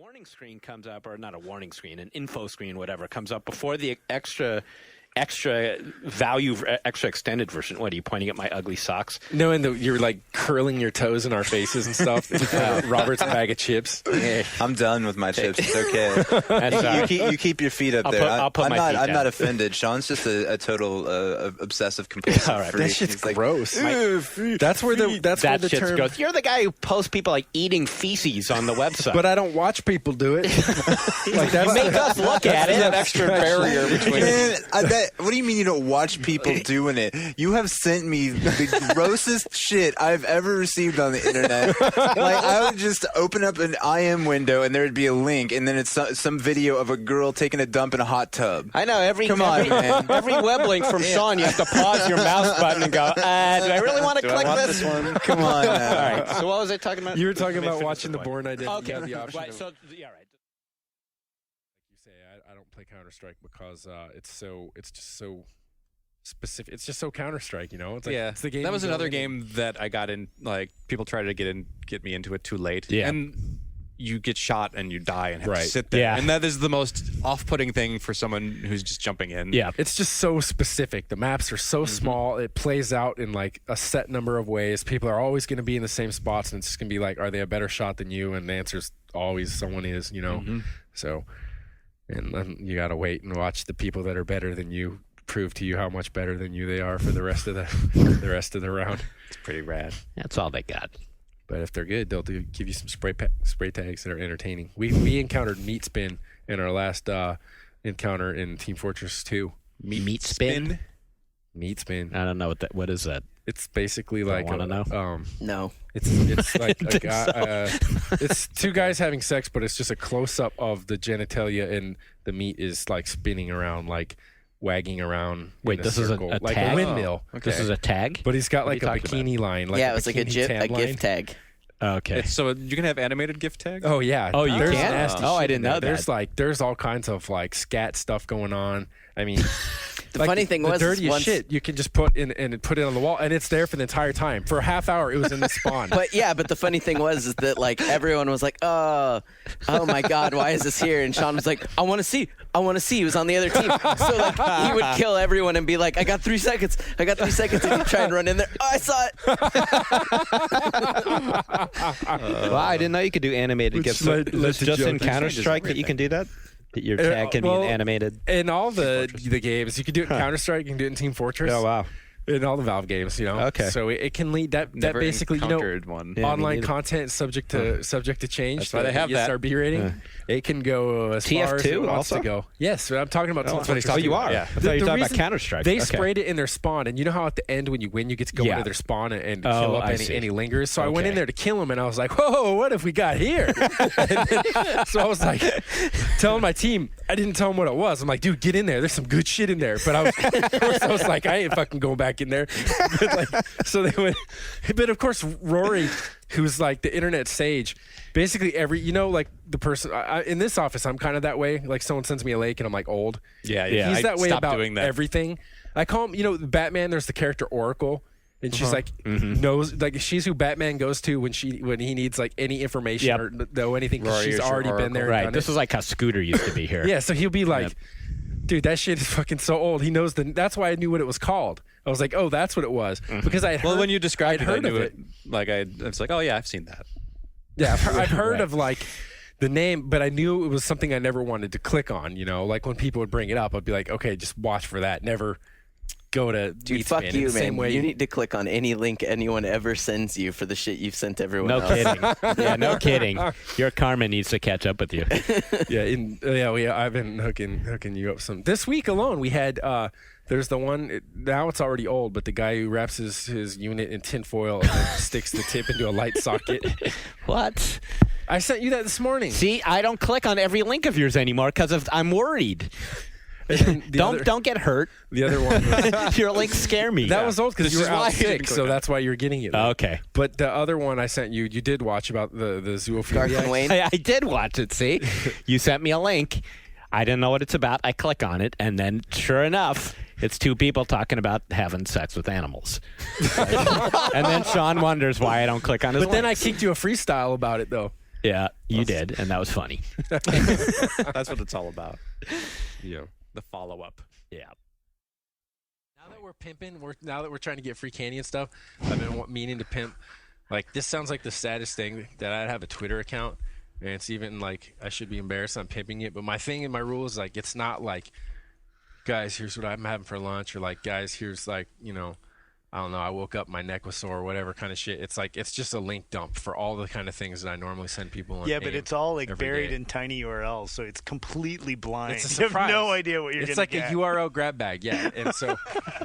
warning screen comes up, or not a warning screen, an info screen, whatever, comes up before the extra value, extra extended version. What, are you pointing at my ugly socks? No, and you're like curling your toes in our faces and stuff. Robert's bag of chips. I'm done with my chips. It's okay. You keep your feet up there. I'll put my feet down. I'm not offended. Sean's just a total obsessive compulsive All right. freak. That shit's He's gross. Like, That's where the shit's term. gross. You're the guy who posts people like eating feces on the website. But I don't watch people do it. Like that's make us look at it. That extra barrier between. Man, what do you mean you don't watch people doing it? You have sent me the grossest shit I've ever received on the internet. Like, I would just open up an IM window and there would be a link, and then it's some video of a girl taking a dump in a hot tub. I know every man. every web link from Shawn, you have to pause your mouse button and go, do I really want to click this one? Come on. All right. So what was I talking about? You were talking about watching the Bourne Identity. Okay. You have the option Right. of- So yeah, right. Like you say, I don't play Counter-Strike because it's just so specific. It's just so Counter-Strike, you know? It's like, Yeah, it's the game. that was you go another in game that I got in. Like, people tried to get me into it too late. Yeah. And you get shot and you die and have Right. to sit there. Yeah. And that is the most off-putting thing for someone who's just jumping in. Yeah. It's just so specific. The maps are so small. It plays out in like a set number of ways. People are always going to be in the same spots, and it's just going to be like, are they a better shot than you? And the answer's always someone is, you know? So, and then you got to wait and watch the people that are better than you prove to you how much better than you they are for the rest of the round. It's pretty rad. That's all they got. But if they're good, they'll give you some spray tags that are entertaining. We encountered meat spin in our last encounter in Team Fortress 2. Meat spin? Meat spin. I don't know what is that? It's basically like want to know? No. It's like a guy, it's two guys having sex, but it's just a close up of the genitalia, and the meat is like spinning around, like wagging around. Wait, in this is a circle, like tag? a windmill. Okay. This is a tag? But he's got like a What are you talking bikini line. Like Yeah, it was like a bikini tab line. GIF tag. Okay. So you can have animated GIF tags? Oh yeah. Oh, you There's can? nasty Oh, I shit didn't in there. know that. There's all kinds of like scat stuff going on. I mean, The funny thing was, the is dirtiest once, shit you can just put in and put it on the wall, and it's there for the entire time. For a half hour, it was in the spawn. but the funny thing was is that like everyone was like, oh my God, why is this here? And Sean was like, I want to see. He was on the other team, so like he would kill everyone and be like, I got 3 seconds, and he'd try and run in there. Oh, I saw it. Wow, I didn't know you could do animated Which GIFs. led It's to just in joking. Counter-Strike that you can do that? That your tag can be animated? In all the games, you can do it in Counter-Strike, you can do it in Team Fortress. Oh, wow. In all the Valve games, you know. Okay. So it can lead that Never basically, you know, encountered one. Yeah, me online neither. content is subject to change. That's why they have that. ESRB rating. It can go as far as it TF2 wants also? to go. Yes, I'm talking about Team Fortress. Oh, you are? Yeah. I thought you were talking about reason Counter-Strike. They Okay. sprayed it in their spawn, and you know how at the end when you win, you get to go into their spawn and kill up I see. any lingers. So I went in Okay. there to kill him, and I was like, whoa, what have we got here? So I was like, telling my team, I didn't tell them what it was. I'm like, dude, get in there. There's some good shit in there. But I was like, I ain't fucking going back in there. But like, so they went. But of course, Rory, who's like the internet sage, basically like the person in this office, I'm kind of that way. Like someone sends me a link and I'm like old. Yeah. He's I that way stopped about doing that. everything. I call him, Batman. There's the character Oracle. And she's like knows, like she's who Batman goes to when he needs like any information or know anything. 'Cause Rory she's is your already been Oracle. there. Right. And This done is like how Scooter used to be here. it. Yeah. So he'll be like, dude, that shit is fucking so old. He knows that's why I knew what it was called. I was like, oh, that's what it was because I had Well, when you described it, I heard knew of it. Like I was like, oh yeah, I've seen that. Yeah, I've heard of like the name, but I knew it was something I never wanted to click on. You know, like when people would bring it up, I'd be like, okay, just watch for that. Never go to Dude, Meat fuck Spin. you, In the man. same way You need to click on any link anyone ever sends you for the shit you've sent everyone No else. kidding. Yeah, no kidding. Your karma needs to catch up with you. I've been hooking you up some. This week alone, we had. There's the one. Now it's already old, but the guy who wraps his unit in tinfoil and then sticks the tip into a light socket. What? I sent you that this morning. See, I don't click on every link of yours anymore because I'm worried. Don't get hurt. The other one. Your links scare me. That was old because you This were is why I out didn't sick, click so on it. that's why you're getting it. Okay. But the other one I sent you did watch about the zoophilia. Dark and Wayne. I did watch it, see? You sent me a link. I didn't know what it's about. I click on it, and then sure enough, it's two people talking about having sex with animals. And then Sean wonders why I don't click on his But then I links. kicked you a freestyle about it, though. Yeah, you did, and that was funny. That's what it's all about. Yeah. The follow-up. Yeah. Now that we're pimping, now that we're trying to get free candy and stuff, I've been meaning to pimp. Like, this sounds like the saddest thing that I'd have a Twitter account, and it's even like I should be embarrassed on pimping it. But my thing and my rule is like, it's not like, guys, here's what I'm having for lunch, or like, guys, here's like, I don't know, I woke up, my neck was sore, or whatever kind of shit. It's like, it's just a link dump for all the kind of things that I normally send people on. Yeah, but it's all like buried day. in tiny URLs, so it's completely blind. It's a You surprise. have no idea what you're It's going to like get. a URL grab bag, yeah. And so,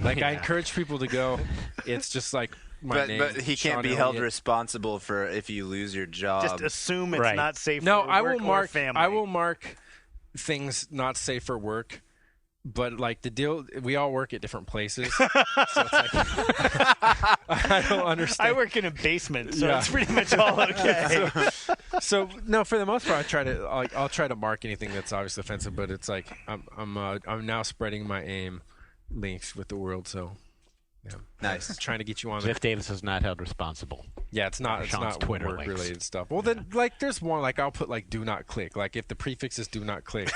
like, I encourage people to go. It's just like my name. But he can't Shawn be held Elliott. responsible for if you lose your job. Just assume it's Right. not safe No, for I work will mark. or family. I will mark things not safe for work. But like the deal, we all work at different places, so it's like I don't understand. I work in a basement, so Yeah. it's pretty much all okay. So no, for the most part, I'll try to mark anything that's obviously offensive. But it's like I'm now spreading my aim links with the world. So yeah, Nice. trying to get you on. Jeff Davis is not held responsible. Yeah, it's not Sean's Twitter work links. related stuff. Well, then like there's one like I'll put like do not click. Like if the prefix is do not click,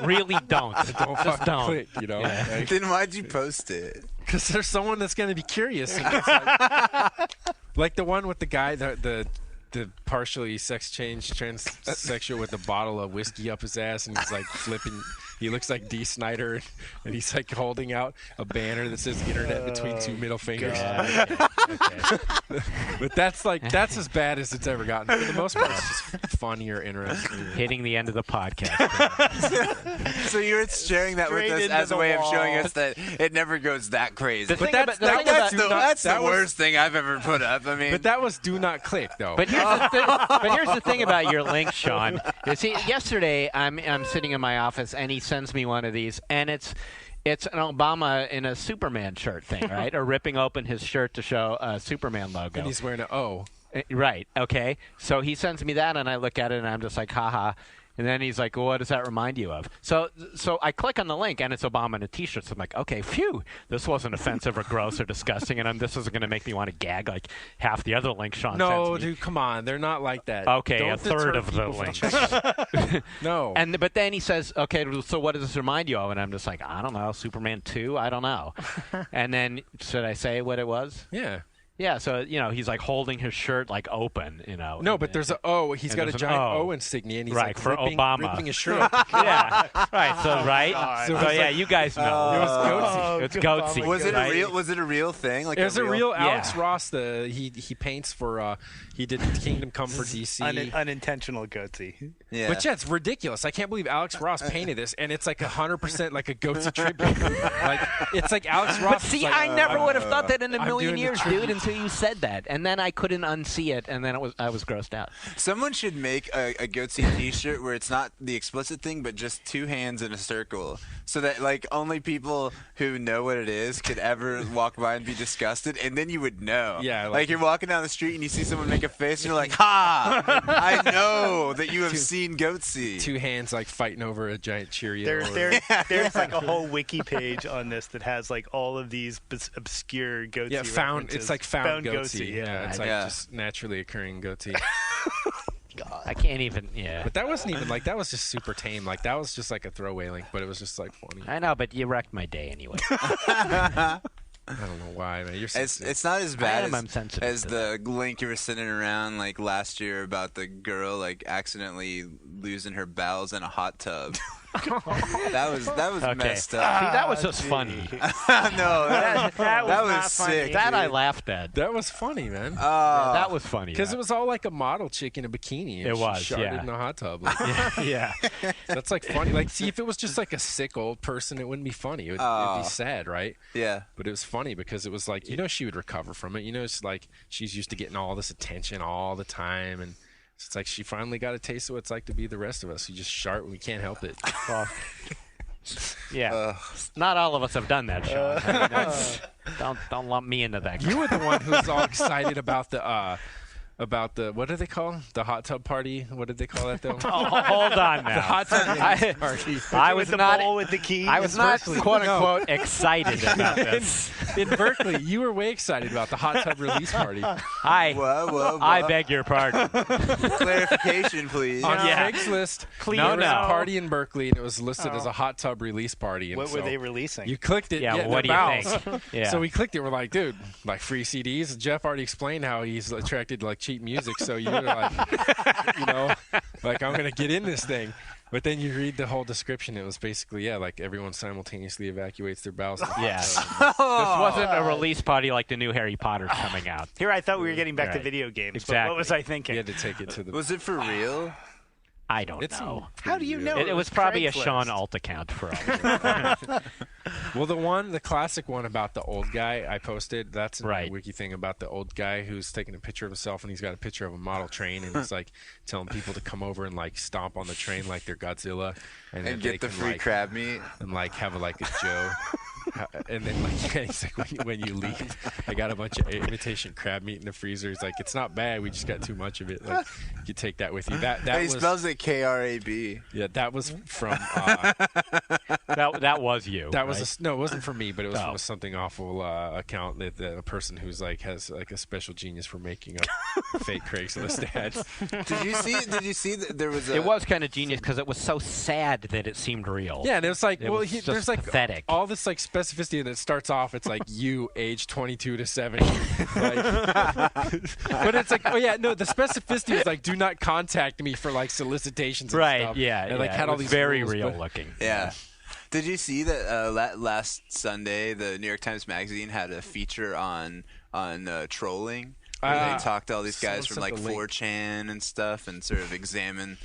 Really don't. don't Just fucking don't. click. You know. Yeah. Then why'd you post it? Because there's someone that's going to be curious. And it's like the one with the guy, the partially sex change transsexual with a bottle of whiskey up his ass, and he's like flipping. He looks like Dee Snider, and he's like holding out a banner that says "Internet" between two middle fingers. Yeah, okay. But that's as bad as it's ever gotten. For the most part, it's just funny or interesting. Hitting the end of the podcast. So you're sharing that with Straight us into as a the way of wall. showing us that it never goes that crazy. The thing that's- about- the thing about- That's the that was- worst thing I've ever put up. I mean, But that was do not click though. But here's the thing about your link, Sean. You see, yesterday I'm sitting in my office and he sends me one of these, and it's an Obama in a Superman shirt thing, right? Or ripping open his shirt to show a Superman logo. and he's wearing an O. Right. Okay. So he sends me that, and I look at it, and I'm just like, haha. And then he's like, well, what does that remind you of? So I click on the link, and it's Obama in a T-shirt. So I'm like, okay, phew, this wasn't offensive or gross or disgusting, and this isn't going to make me want to gag like half the other links Sean No, sends me. dude, come on. They're not like that. Okay, Don't a third deter of the people from links. checking- No. But then he says, okay, so what does this remind you of? And I'm just like, I don't know, Superman 2, I don't know. And then should I say what it was? Yeah. Yeah, so he's like holding his shirt like open, No, but there's a O. He's And got a there's an giant O. O insignia, and he's Right, like for ripping Obama. his shirt up. yeah, right. So God. so yeah, you guys know. It was Oh, It's good goatsy. Obama. was it right? a real? Was it a real thing? Like There's a real Alex Yeah. Ross. He paints for. He did Kingdom Come for DC. Unintentional goatee. Yeah. But yeah, it's ridiculous. I can't believe Alex Ross painted this, and it's like 100% like a goatee tribute. Like it's like Alex Ross. But see, is like, I never would have thought that in a I'm million doing the years, tribute. dude, until you said that, and then I couldn't unsee it, and then I was grossed out. Someone should make a goatee T-shirt where it's not the explicit thing, but just two hands in a circle, so that like only people who know what it is could ever walk by and be disgusted, and then you would know. Yeah, like like- you're walking down the street and you see someone make a face, and you're like, "Ha! I know that you have seen goatee." Two hands like fighting over a giant Cheerio. There's like a whole wiki page on this that has like all of these obscure goatee. Yeah, found. references. It's like found goatee. Yeah. It's like Yeah. just naturally occurring goatee. I can't even. Yeah, But that wasn't even like that was just super tame. Like that was just like a throwaway link, but it was just like funny. I know, but you wrecked my day anyway. I don't know why, man. You're It's not as bad I'm sensitive as to the link you were sending around like last year about the girl like accidentally losing her bowels in a hot tub. that was Okay. messed up. See, that was just funny. No, that That was was not funny. sick. That I dude. laughed at. that was funny, man. That was funny. Because it was all like a model chick in a bikini. And It she was, sharted yeah. in a hot tub. Like, yeah. that's like funny. Like, see, if it was just like a sick old person, it wouldn't be funny. It'd be sad, right? Yeah. But it was funny because it was like, she would recover from it. It's like she's used to getting all this attention all the time. And it's like she finally got a taste of what it's like to be the rest of us. You just shart when we can't help it. Well, yeah. Not all of us have done that, Sean. I mean, don't lump me into that. You were the one who was all excited about the what do they call the hot tub party? What did they call that though? Oh, hold on now. The hot tub party. I was with the not. bowl with the keys. I was not Firstly, quote unquote excited about this. in Berkeley, you were way excited about the hot tub release party. Whoa. I beg your pardon. Clarification, please. On Yeah. Craigslist, No, there was no. a party in Berkeley, and it was listed as a hot tub release party. And What so were they releasing? You clicked it. Yeah, yeah what do their you bowels. think? Yeah. So we clicked it. We're like, dude, like free CDs. Jeff already explained how he's attracted to like cheap music. So you're like, like I'm gonna get in this thing. But then you read the whole description. It was basically, like everyone simultaneously evacuates their bowels. Yeah. This wasn't a release party like the new Harry Potter's coming out. Here I thought we were getting back to Right. video games. But Exactly. what was I thinking? You had to take it to the. Was it for real? I don't It's know. How do you know? It was probably a Craigslist. Shawn Alt account for all. Well, the classic one about the old guy I posted, that's in Right. the wiki thing about the old guy who's taking a picture of himself, and he's got a picture of a model train, and he's like telling people to come over and like stomp on the train like they're Godzilla, and then And they get the can, free like, crab meat? and like have like a Joe. And then like he's like when you leave, I got a bunch of imitation crab meat in the freezer. He's like, it's not bad. We just got too much of it. Like you take that with you. That He was spells it KRAB. yeah. That was from that was you. that was right? no, it wasn't for me, but it was Oh. from a something awful account that a person who's like has like a special genius for making up fake Craigslist ads. Did you see that there was a... It was kind of genius because it was so sad that it seemed real. Yeah, and it was like, It well, was just there's like pathetic. all this like specificity, and it starts off. It's like you, age 22 to 70. But it's like, oh yeah, no, the specificity is like, do not contact me for like solicitations. And Right. stuff. Yeah. And like yeah. had It all was these very rules, real but- looking. Yeah. Did you see that last Sunday, the New York Times Magazine had a feature on trolling? Where they talked to all these guys from someone like sent the link. 4chan and stuff, and sort of examine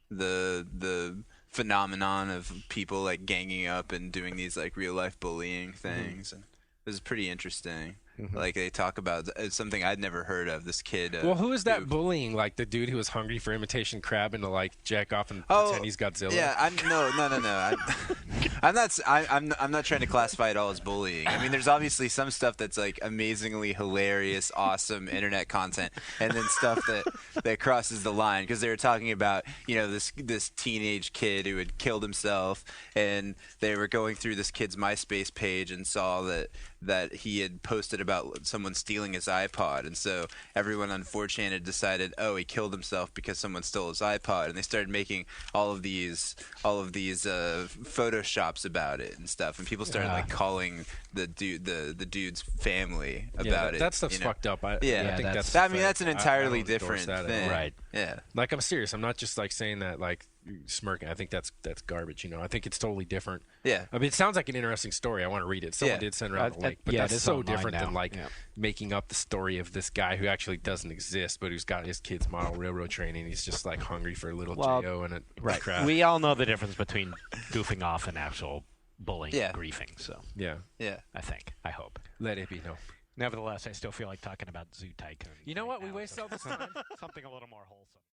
the phenomenon of people like ganging up and doing these like real life bullying things. And it was pretty interesting. Like they talk about it's something I'd never heard of. This kid. Well, who is that bullying? Like the dude who was hungry for imitation crab and to like jack off and pretend he's Godzilla? Yeah, no. I'm not trying to classify it all as bullying. I mean, there's obviously some stuff that's like amazingly hilarious, awesome internet content, and then stuff that crosses the line because they were talking about this teenage kid who had killed himself, and they were going through this kid's MySpace page and saw that he had posted about someone stealing his iPod, and so everyone on 4chan had decided, oh, he killed himself because someone stole his iPod, and they started making all of these photoshops about it and stuff, and people started like calling the dude's family about it. That stuff's you know? fucked up. I Yeah, think that's. I mean, that's an I entirely don't endorse different that at all. thing. Right. Yeah. Like I'm serious. I'm not just like saying that like smirking. I think that's garbage. I think it's totally different. Yeah. I mean, it sounds like an interesting story. I want to read it. Someone Yeah. did send around the link, but yeah, that's it is so online different now. than like Yeah. making up the story of this guy who actually doesn't exist, but who's got his kid's model railroad training. He's just like hungry for a little Well, Jo and a Right. crab. We all know the difference between goofing off and actual bullying Yeah. and griefing. So Yeah, I hope. let it be. No. Nevertheless, I still feel like talking about Zoo Tycoon. You know what? right We now, waste so all this time. something a little more wholesome.